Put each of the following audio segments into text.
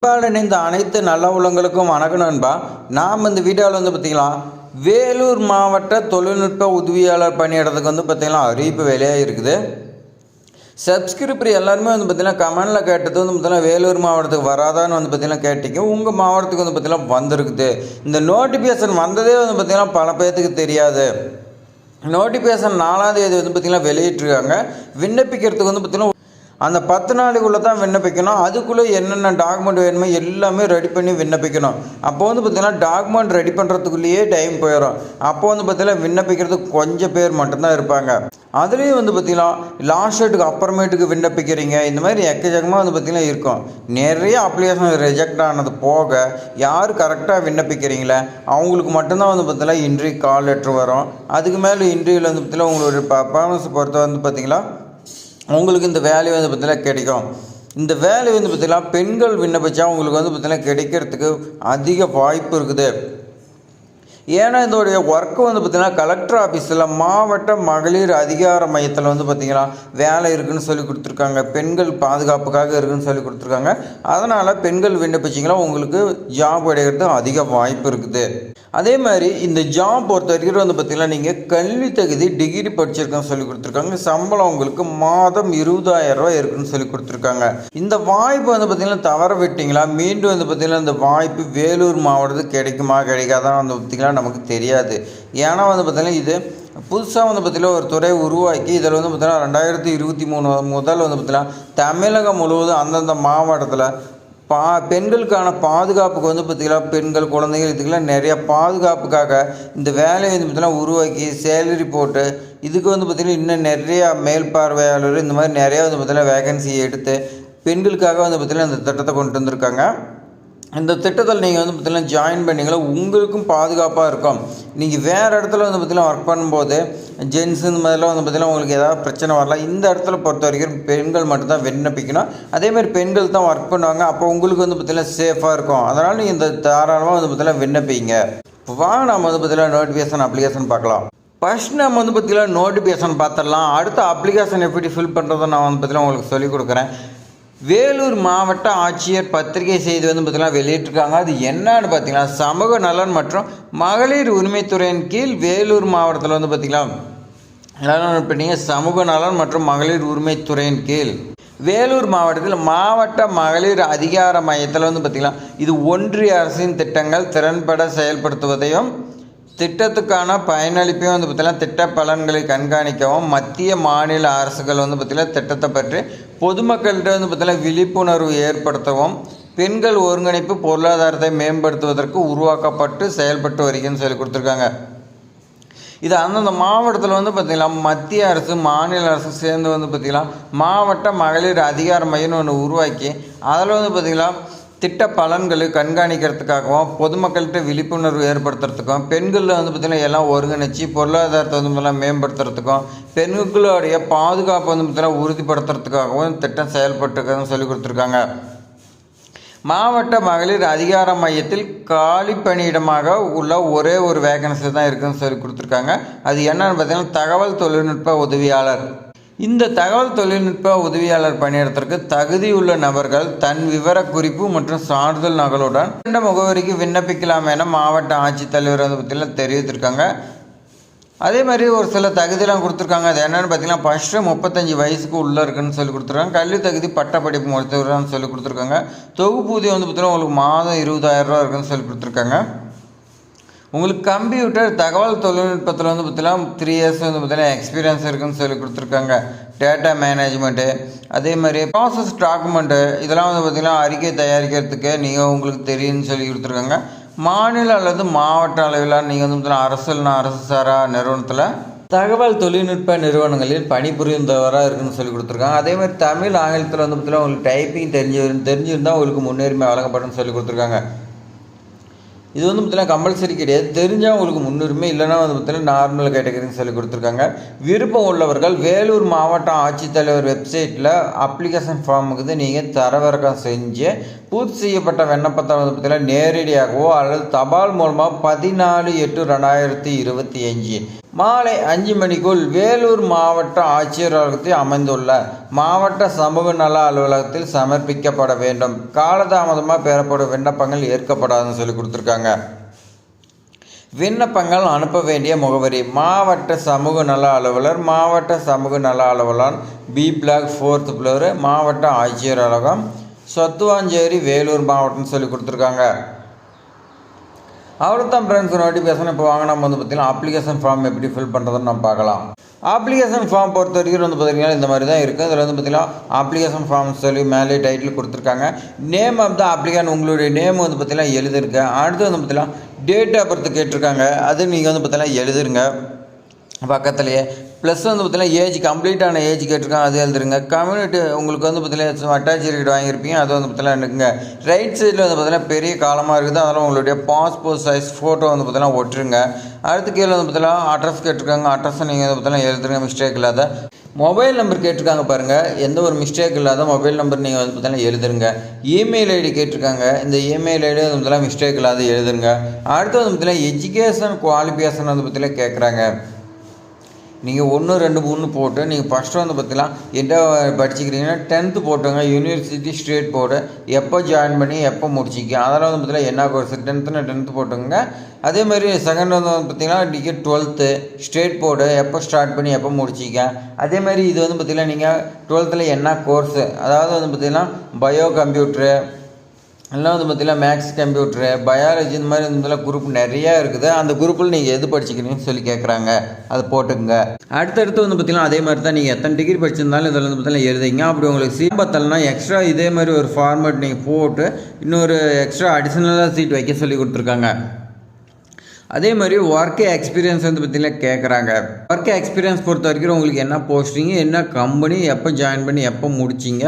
இந்த அனைத்து நல்ல உள்ளங்களுக்கும் வணக்கம் நண்பா. நாம் இந்த வீடியோவில் பார்த்தீங்களா, வேலூர் மாவட்ட தொழில்நுட்ப உதவியாளர் பணியிடத்துக்கு பார்த்தீங்கன்னா அறிவிப்பு வேலையாக இருக்குது. சப்ஸ்கிரிப்பர் எல்லாருமே பார்த்தீங்கன்னா கமெண்டில் கேட்டது பார்த்தீங்கன்னா வேலூர் மாவட்டத்துக்கு வராதான்னு பார்த்தீங்கன்னா கேட்டீங்க. உங்கள் மாவட்டத்துக்கு பார்த்தீங்கன்னா வந்திருக்குது. இந்த நோட்டிஃபிகேஷன் வந்ததே பார்த்தீங்கன்னா பல பேர்த்துக்கு தெரியாது. நோட்டிஃபிகேஷன் 4ஆம் தேதி பார்த்தீங்கன்னா வெளியிட்டிருக்காங்க. விண்ணப்பிக்கிறதுக்கு பார்த்தீங்கன்னா அந்த 10 நாளைக்குள்ளே தான் விண்ணப்பிக்கணும். அதுக்குள்ளே என்னென்ன டாக்குமெண்ட் வேணுமோ எல்லாமே ரெடி பண்ணி விண்ணப்பிக்கணும். அப்போ பார்த்திங்கன்னா டாக்குமெண்ட் ரெடி பண்ணுறதுக்குள்ளேயே டைம் போயிடும். அப்போ பார்த்திங்கன்னா விண்ணப்பிக்கிறதுக்கு கொஞ்சம் பேர் மட்டும்தான் இருப்பாங்க. அதுலேயும் பார்த்திங்கன்னா லாஸ்ட் டேட்டுக்கு அப்புறமேட்டுக்கு விண்ணப்பிக்கிறீங்க. இந்த மாதிரி எக்கச்சக்கமாக பார்த்திங்கன்னா இருக்கும். நிறைய அப்ளிகேஷன் ரிஜெக்ட் ஆனது போக யார் கரெக்டாக விண்ணப்பிக்கிறீங்களே அவங்களுக்கு மட்டும்தான் பார்த்திங்கன்னா இன்டர்வியூ கால் லெட்ரு வரும். அதுக்கு மேலே இன்டர்வியூவில் பார்த்திங்கன்னா உங்களுடைய பர்ஃபார்மன்ஸ் பொறுத்த பார்த்திங்கன்னா உங்களுக்கு இந்த வேல்யூ பார்த்தீங்கன்னா கிடைக்கும். இந்த வேல்யூ பார்த்தீங்கன்னா பெண்கள் விண்ணப்பிச்சா உங்களுக்கு பார்த்தீங்கன்னா கிடைக்கிறதுக்கு அதிக வாய்ப்பு இருக்குது. ஏன்னா இதோடைய ஒர்க்கு பார்த்தீங்கன்னா கலெக்டர் ஆஃபீஸில் மாவட்ட மகளிர் அதிகார மையத்தில் பார்த்தீங்கன்னா வேலை இருக்குதுன்னு சொல்லி கொடுத்துருக்காங்க. பெண்கள் பாதுகாப்புக்காக இருக்குதுன்னு சொல்லி கொடுத்துருக்காங்க. அதனால் பெண்கள் விண்ணப்பிச்சிங்கன்னா உங்களுக்கு ஜாப் கிடைக்கிறது அதிக வாய்ப்பு இருக்குது. அதே மாதிரி இந்த ஜாப் பொறுத்த வரைக்கும் பார்த்தீங்கன்னா நீங்கள் கல்வி தகுதி டிகிரி படிச்சிருக்கேன்னு சொல்லி கொடுத்துருக்காங்க. சம்பளம் உங்களுக்கு மாதம் 20,000 ரூபாய் இருக்குன்னு சொல்லி கொடுத்துருக்காங்க. இந்த வாய்ப்பு பார்த்தீங்கன்னா தவற விட்டிங்களா மீண்டும் பார்த்தீங்கன்னா இந்த வாய்ப்பு வேலூர் மாவட்டத்துக்கு கிடைக்குமா கிடைக்காதான் பார்த்தீங்கன்னா நமக்கு தெரியாது. ஏன்னா பார்த்தீங்கன்னா இது புதுசாக பார்த்தீங்கன்னா ஒரு துறை உருவாக்கி இதில் பார்த்தீங்கன்னா 2023 முதல் பார்த்தீங்கன்னா தமிழகம் முழுவதும் அந்தந்த மாவட்டத்தில் பெண்களுக்கான பாதுகாப்புக்கு பார்த்திங்கன்னா பெண்கள் குழந்தைகள் இதுக்கெல்லாம் நிறைய பாதுகாப்புக்காக இந்த வேலையை பார்த்திங்கன்னா உருவாக்கி சேலரி போட்டு இதுக்கு பார்த்திங்கன்னா இன்னும் நிறையா மேல்பார்வையாளர் இந்த மாதிரி நிறையா பார்த்திங்கன்னா வேகன்சியை எடுத்து பெண்களுக்காக பார்த்திங்கன்னா இந்த திட்டத்தை கொண்டு வந்திருக்காங்க. இந்த திட்டத்தில் நீங்கள் பார்த்திங்கன்னா ஜாயின் பண்ணிங்களா உங்களுக்கும் பாதுகாப்பாக இருக்கும். நீங்கள் வேறு இடத்துல பார்த்திங்கன்னா ஒர்க் பண்ணும்போது ஜென்ஸ் இந்த மாதிரிலாம் பார்த்திங்கன்னா உங்களுக்கு ஏதாவது பிரச்சனை வரலாம். இந்த இடத்துல பொறுத்த வரைக்கும் பெண்கள் மட்டும்தான் விண்ணப்பிக்கணும். அதேமாதிரி பெண்கள் தான் ஒர்க் பண்ணுவாங்க. அப்போ உங்களுக்கு பார்த்திங்கன்னா சேஃபாக இருக்கும். அதனால் நீங்கள் இந்த தாராளமாக பார்த்திங்கன்னா விண்ணப்பிங்க. வாங்க நம்ம பார்த்திங்கன்னா நோட்டிஃபிகேஷன் அப்ளிகேஷன் பார்க்கலாம். ஃபஸ்ட் நம்ம பார்த்திங்கன்னா நோட்டிஃபிகேஷன் பார்த்துடலாம். அடுத்த அப்ளிகேஷன் எப்படி ஃபில் பண்ணுறதை நான் பார்த்திங்கன்னா உங்களுக்கு சொல்லிக் கொடுக்குறேன். வேலூர் மாவட்ட ஆட்சியர் பத்திரிகை செய்தி பார்த்திங்கன்னா வெளியிட்டிருக்காங்க. அது என்னன்னு பார்த்தீங்கன்னா சமூக நலன் மற்றும் மகளிர் உரிமைத்துறையின் கீழ் வேலூர் மாவட்டத்தில் பார்த்திங்கன்னா பண்ணீங்க சமூக நலன் மற்றும் மகளிர் உரிமைத்துறையின் கீழ் வேலூர் மாவட்டத்தில் மாவட்ட மகளிர் அதிகார மையத்தில் பார்த்திங்கன்னா இது ஒன்றிய அரசின் திட்டங்கள் திறன்பட செயல்படுத்துவதையும் திட்டத்துக்கான பயனளிப்பையும் பார்த்திங்கன்னா திட்ட பலன்களை கண்காணிக்கவும் மத்திய மாநில அரசுகள் பார்த்திங்கன்னா திட்டத்தை பற்றி பொதுமக்கள்கிட்ட பார்த்திங்கன்னா விழிப்புணர்வு ஏற்படுத்தவும் பெண்கள் ஒருங்கிணைப்பு பொருளாதாரத்தை மேம்படுத்துவதற்கு உருவாக்கப்பட்டு செயல்பட்டு வருகிறதுன்னு சொல்லி கொடுத்துருக்காங்க. இது அந்தந்த மாவட்டத்தில் பார்த்திங்கன்னா மத்திய அரசு மாநில அரசு சேர்ந்து பார்த்திங்கன்னா மாவட்ட மகளிர் அதிகார மையம்னு ஒன்று உருவாக்கி அதில் பார்த்திங்கன்னா திட்ட பலன்களை கண்காணிக்கிறதுக்காகவும் பொதுமக்கள்கிட்ட விழிப்புணர்வு ஏற்படுத்துறதுக்கும் பெண்களில் பார்த்திங்கன்னா எல்லாம் ஒருங்கிணைச்சி பொருளாதாரத்தை பார்த்திங்கன்னா மேம்படுத்துறதுக்கும் பெண்களுடைய பாதுகாப்பை பார்த்திங்கன்னா உறுதிப்படுத்துறதுக்காகவும் திட்டம் செயல்பட்டுருக்குன்னு சொல்லி கொடுத்துருக்காங்க. மாவட்ட மகளிர் அதிகார மையத்தில் காலி பணியிடமாக உள்ள ஒரே ஒரு வேகன்சி தான் இருக்குதுன்னு சொல்லி கொடுத்துருக்காங்க. அது என்னன்னு பார்த்தீங்கன்னா தகவல் தொழில்நுட்ப உதவியாளர். இந்த தகவல் தொழில்நுட்ப உதவியாளர் பணியிடத்திற்கு தகுதியுள்ள நபர்கள் தன் விவர குறிப்பு மற்றும் சான்றிதழ் நகலுடன் இந்த முகவரிக்கு விண்ணப்பிக்கலாம் என மாவட்ட ஆட்சித்தலைவர் பற்றிலாம் தெரிவித்திருக்காங்க. அதே மாதிரி ஒரு சில தகுதியெல்லாம் கொடுத்துருக்காங்க. அது என்னென்னு பார்த்தீங்கன்னா ஃபஸ்ட்டு 35 வயசுக்கு உள்ளே இருக்குன்னு சொல்லி கொடுத்துருக்காங்க. கல்வி தகுதி பட்டப்படிப்பு முடித்தவர்னு சொல்லி கொடுத்துருக்காங்க. தொகுப்பூதியம் பார்த்தீங்கன்னா உங்களுக்கு மாதம் 20,000 ரூபா இருக்குன்னு சொல்லி கொடுத்துருக்காங்க. உங்களுக்கு கம்ப்யூட்டர் தகவல் தொழில்நுட்பத்தில் பார்த்தீங்கன்னா 3 இயர்ஸ் பார்த்தீங்கன்னா எக்ஸ்பீரியன்ஸ் இருக்குதுன்னு சொல்லி கொடுத்துருக்காங்க. டேட்டா மேனேஜ்மெண்ட்டு அதே மாதிரி ப்ராசஸ் டாக்குமெண்ட்டு இதெல்லாம் பார்த்திங்கன்னா அறிக்கை தயாரிக்கிறதுக்கு நீங்கள் உங்களுக்கு தெரியும்னு சொல்லி கொடுத்துருக்காங்க. மாநில அல்லது மாவட்ட அளவில் நீங்கள் பார்த்தீங்கன்னா அரசு சாரா நிறுவனத்தில் தகவல் தொழில்நுட்ப நிறுவனங்களில் பணிபுரிந்தவராக இருக்குதுன்னு சொல்லி கொடுத்துருக்காங்க. அதே மாதிரி தமிழ் ஆங்கிலத்தில் பார்த்தீங்கன்னா உங்களுக்கு டைப்பிங் தெரிஞ்சிருந்தால் உங்களுக்கு முன்னுரிமை வழங்கப்படும்னு சொல்லி கொடுத்துருக்காங்க. இது பார்த்தீங்கன்னா கம்பல்சரி கிடையாது. தெரிஞ்சால் உங்களுக்கு முன்னுரிமை, இல்லைனா பார்த்தீங்கன்னா நார்மல் கேட்டகரின்னு சொல்லி கொடுத்துருக்காங்க. விருப்பம் உள்ளவர்கள் வேலூர் மாவட்ட ஆட்சித்தலைவர் வெப்சைட்டில் அப்ளிகேஷன் ஃபார்முக்கு நீங்கள் தரவிறக்கம் செஞ்சு பூர்த்தி செய்யப்பட்ட விண்ணப்பத்தை பார்த்தீங்கன்னா நேரடியாகவோ அல்லது தபால் மூலமாக 14/8/2025 மாலை 5 மணிக்குள் வேலூர் மாவட்ட ஆட்சியர் அலுவலகத்தில் அமைந்துள்ள மாவட்ட சமூக நல அலுவலகத்தில் சமர்ப்பிக்கப்பட வேண்டும். காலதாமதமாக பெறப்படும் விண்ணப்பங்கள் ஏற்கப்படாதுன்னு சொல்லி கொடுத்துருக்காங்க. விண்ணப்பங்கள் அனுப்ப வேண்டிய முகவரி: மாவட்ட சமூக நல அலுவலர், மாவட்ட சமூக நல அலுவலர், பி பிளாக் 4th ஃப்ளோர், மாவட்ட ஆட்சியர் அலுவலகம், சத்துவாஞ்சேரி, வேலூர் மாவட்டம்னு சொல்லி கொடுத்துருக்காங்க. அவ்வளோதான் ஃப்ரெண்ட்ஸ், நோட்டிஃபிகேஷன். இப்போ வாங்க நம்ம பார்த்திங்கன்னா அப்ளிகேஷன் ஃபார்ம் எப்படி ஃபில் பண்ணுறதுன்னு நம்ம பார்க்கலாம். அப்ளிகேஷன் ஃபார்ம் பொறுத்த வரைக்கும் பார்த்திங்கன்னா இந்த மாதிரி தான் இருக்குது. அதில் பார்த்திங்கன்னா அப்ளிகேஷன் ஃபார்ம் சொல்லி மேலே டைட்டில் கொடுத்துருக்காங்க. நேம் ஆஃப் த அப்ளிகேஷன், உங்களுடைய நேம் பார்த்திங்கன்னா எழுதிருங்க. அடுத்து பார்த்திங்கன்னா டேட் ஆஃப் பர்த் கேட்டிருக்காங்க, அது நீங்கள் பார்த்திங்கன்னா எழுதுருங்க பக்கத்துலேயே. ப்ளஸ் பார்த்திங்கன்னா ஏஜ், கம்ப்ளீட்டான ஏஜ் கேட்டிருக்காங்க, அது எழுதுருங்க. கம்யூனிட்டி உங்களுக்கு பார்த்திங்கன்னா அட்டாச் சர்டிஃபிகேட் வாங்கியிருப்பீங்க, அது பார்த்திங்கன்னா இருக்குங்க. ரைட் சைடில் பார்த்திங்கன்னா பெரிய காலமாக இருக்குது, அதனால் உங்களுடைய பாஸ்போர்ட் சைஸ் ஃபோட்டோ பார்த்திங்கன்னா ஒட்டுருங்க. அடுத்து கீழே பார்த்திங்கன்னா அட்ரஸ் கேட்டிருக்காங்க, அட்ரஸை நீங்கள் பார்த்திங்கன்னா எழுதுருங்க மிஸ்டேக் இல்லாத. மொபைல் நம்பர் கேட்டிருக்காங்க பாருங்கள், எந்த ஒரு மிஸ்டேக் இல்லாத மொபைல் நம்பர் நீங்கள் பார்த்திங்கன்னா எழுதுருங்க. இமெயில் ஐடி கேட்டிருக்காங்க, இந்த இமெயில் ஐடி பார்த்திங்கன்னா மிஸ்டேக் இல்லாத எழுதுருங்க. அடுத்து பார்த்திங்கன்னா எஜுகேஷன் குவாலிஃபிகேஷன் பார்த்திங்கன்னா கேட்குறாங்க. நீங்கள் 1, 2, 3 போட்டு நீங்கள் ஃபஸ்ட்டு பார்த்திங்கன்னா என்ன படிச்சுக்கிறீங்கன்னா 10th போட்டுங்க. யூனிவர்சிட்டி ஸ்டேட் போர்டு எப்போ ஜாயின் பண்ணி எப்போ முடிச்சிங்க, அதெல்லாம் பார்த்திங்கன்னா என்ன கோர்ஸ் 10th போட்டுங்க. அதே மாதிரி செகண்ட் பார்த்திங்கன்னா நீங்கள் 12th ஸ்டேட் போர்டு எப்போ ஸ்டார்ட் பண்ணி எப்போ முடிச்சிங்க. அதே மாதிரி இது பார்த்திங்கன்னா நீங்கள் 12th என்ன கோர்ஸு, அதாவது பார்த்திங்கன்னா பயோ கம்ப்யூட்ரு, எல்லாம் பார்த்திங்கன்னா மேக்ஸ், கம்ப்யூட்ரு, பயாலஜி, இந்த மாதிரி குரூப் நிறையா இருக்குது. அந்த குரூப்பில் நீங்கள் எது படிச்சுக்கிறீங்கன்னு சொல்லி கேட்குறாங்க, அது போட்டுங்க. அடுத்தடுத்து பார்த்திங்கன்னா அதே மாதிரி தான் நீங்கள் எத்தனை டிகிரி படிச்சிருந்தாலும் இதில் பார்த்திங்கன்னா எழுதிங்க. அப்படி உங்களுக்கு சீட் பத்தலைன்னா எக்ஸ்ட்ரா இதே மாதிரி ஒரு ஃபார்மேட் நீங்கள் போட்டு இன்னொரு எக்ஸ்ட்ரா அடிஷ்னலாக சீட் வைக்க சொல்லி கொடுத்துருக்காங்க. அதே மாதிரி ஒர்க் எக்ஸ்பீரியன்ஸ் பார்த்திங்கன்னா கேட்குறாங்க. ஒர்க் எக்ஸ்பீரியன்ஸ் பொறுத்த வரைக்கும் உங்களுக்கு என்ன போஸ்டிங்கு, என்ன கம்பெனி, எப்போ ஜாயின் பண்ணி எப்போ முடிச்சிங்க,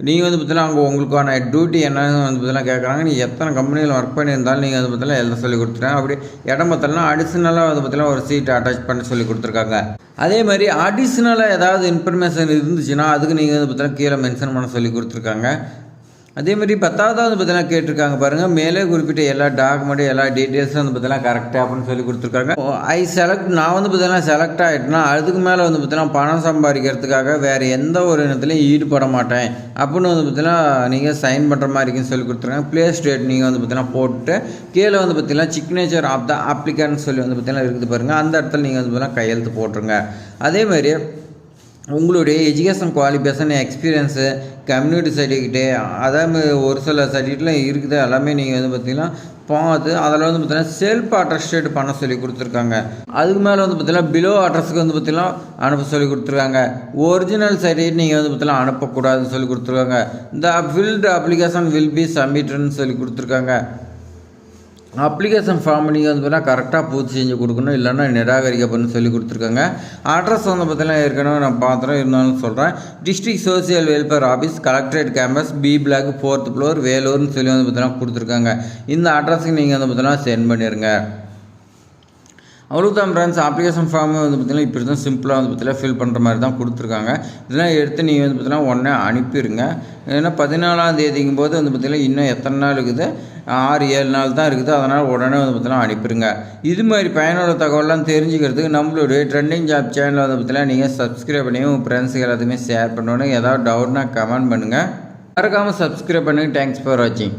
நீங்கள் பார்த்திங்கன்னா அங்கே உங்களுக்கான டியூட்டி என்னன்னு பார்த்திங்கன்னா கேட்குறாங்க. நீங்கள் எத்தனை கம்பெனியில் ஒர்க் பண்ணியிருந்தாலும் நீங்கள் பார்த்திங்கன்னா எழுத சொல்லி கொடுத்துருக்காங்க. அப்படி இடம் பார்த்தோம்னா அடிஷ்னலாக பார்த்திங்கன்னா ஒரு சீட் அட்டாச் பண்ணி சொல்லி கொடுத்துருக்காங்க. அதே மாதிரி அடிஷ்னலாக ஏதாவது இன்ஃபர்மேஷன் இருந்துச்சுன்னா அதுக்கு நீங்கள் பார்த்திங்கன்னா கீழே மென்ஷன் பண்ண சொல்லி கொடுத்துருக்காங்க. அதே மாதிரி 10வது பார்த்திங்கன்னா கேட்டிருக்காங்க பாருங்கள், மேலே குறிப்பிட்ட எல்லா டாக்குமெண்ட்டு எல்லா டீட்டெயில்ஸும் பார்த்திங்கன்னா கரெக்டாக அப்படின்னு சொல்லி கொடுத்துருக்காங்க. நான் பார்த்திங்கன்னா செலக்ட் ஆகிட்டேன்னா அதுக்கு மேலே பார்த்திங்கன்னா பணம் சம்பாதிக்கிறதுக்காக வேறு எந்த ஒரு இடத்துலையும் ஈடுபட மாட்டேன் அப்படின்னு பார்த்திங்கன்னா நீங்கள் சைன் பண்ணுற மாதிரி இருக்குன்னு சொல்லி கொடுத்துருக்காங்க. ப்ளேஸ் டேட் நீங்கள் பார்த்திங்கன்னா போட்டு கீழே பார்த்திங்கன்னா சிக்னேச்சர் ஆஃப் த அப்ளிகன்ட் சொல்லி பார்த்திங்கன்னா இருக்குது பாருங்கள், அந்த இடத்துல நீங்கள் பார்த்திங்கன்னா கையெழுத்து போட்டுருங்க. அதேமாதிரி உங்களுடைய education qualification, experience, community certificate, அதாவது ஒரு சில சர்டிஃபிகேட்லாம் இருக்குது, எல்லாமே நீங்கள் பார்த்திங்கன்னா பார்த்து அதில் பார்த்திங்கன்னா செல்ஃப் அட்டஸ்டேட் பண்ண சொல்லி கொடுத்துருக்காங்க. அதுக்கு மேலே பார்த்திங்கன்னா பிலோ அட்ரஸுக்கு பார்த்திங்கன்னா அனுப்ப சொல்லி கொடுத்துருக்காங்க. ஒரிஜினல் சர்டிஃபிகேட் நீங்கள் பார்த்திங்கன்னா அனுப்பக்கூடாதுன்னு சொல்லி கொடுத்துருக்காங்க. த ஃபில்டு அப்ளிகேஷன் வில் பி சப்மிட்டட்னு சொல்லி கொடுத்துருக்காங்க. அப்ளிகேஷன் ஃபார்ம் நீங்கள் பார்த்திங்கன்னா கரெக்டாக பூர்த்தி செஞ்சு கொடுக்கணும், இல்லைன்னா நிராகரிக்கப்படணும்னு சொல்லி கொடுத்துருக்காங்க. அட்ரஸ் பார்த்திங்கன்னா ஏற்கனவே நான் பார்த்துறேன், இருந்தாலும் சொல்கிறேன். District social welfare office, collectorate campus, B block 4th floor, வேலூர்னு சொல்லி பார்த்திங்கன்னா கொடுத்துருக்காங்க. இந்த அட்ரஸுக்கு நீங்கள் பார்த்திங்கன்னா சென்ட் பண்ணிடுங்க. அவ்வளோதான் ஃப்ரெண்ட்ஸ், அப்ளிகேஷன் ஃபார்ம் பார்த்திங்கன்னா இப்படி தான் சிம்பிளாக பார்த்திங்கன்னா ஃபில் பண்ணுற மாதிரி தான் கொடுத்துருக்காங்க. இதெல்லாம் எடுத்து நீங்கள் பார்த்திங்கன்னா உடனே அனுப்பிடுங்க. ஏன்னா 14ஆம் தேதிங்கும் போது பார்த்திங்கன்னா இன்னும் எத்தனை நாள் இருக்குது, 6-7 நாள் தான் இருக்குது. அதனால் உடனே பார்த்திங்கன்னா அனுப்பிடுங்க. இது மாதிரி பயனுள்ள தகவலாம் தெரிஞ்சுக்கிறதுக்கு நம்மளுடைய ட்ரெண்டிங் ஜாப் சேனலை பார்த்திங்கன்னா நீங்கள் சப்ஸ்கிரைப் பண்ணி உங்கள் ஃப்ரெண்ட்ஸுக்கு எல்லாத்தையுமே ஷேர் பண்ணணும். ஏதாவது டவுட்னா கமெண்ட் பண்ணுங்கள், மறக்காமல் சப்ஸ்கிரைப் பண்ணுங்கள். தேங்க்ஸ் ஃபார் வாட்சிங்.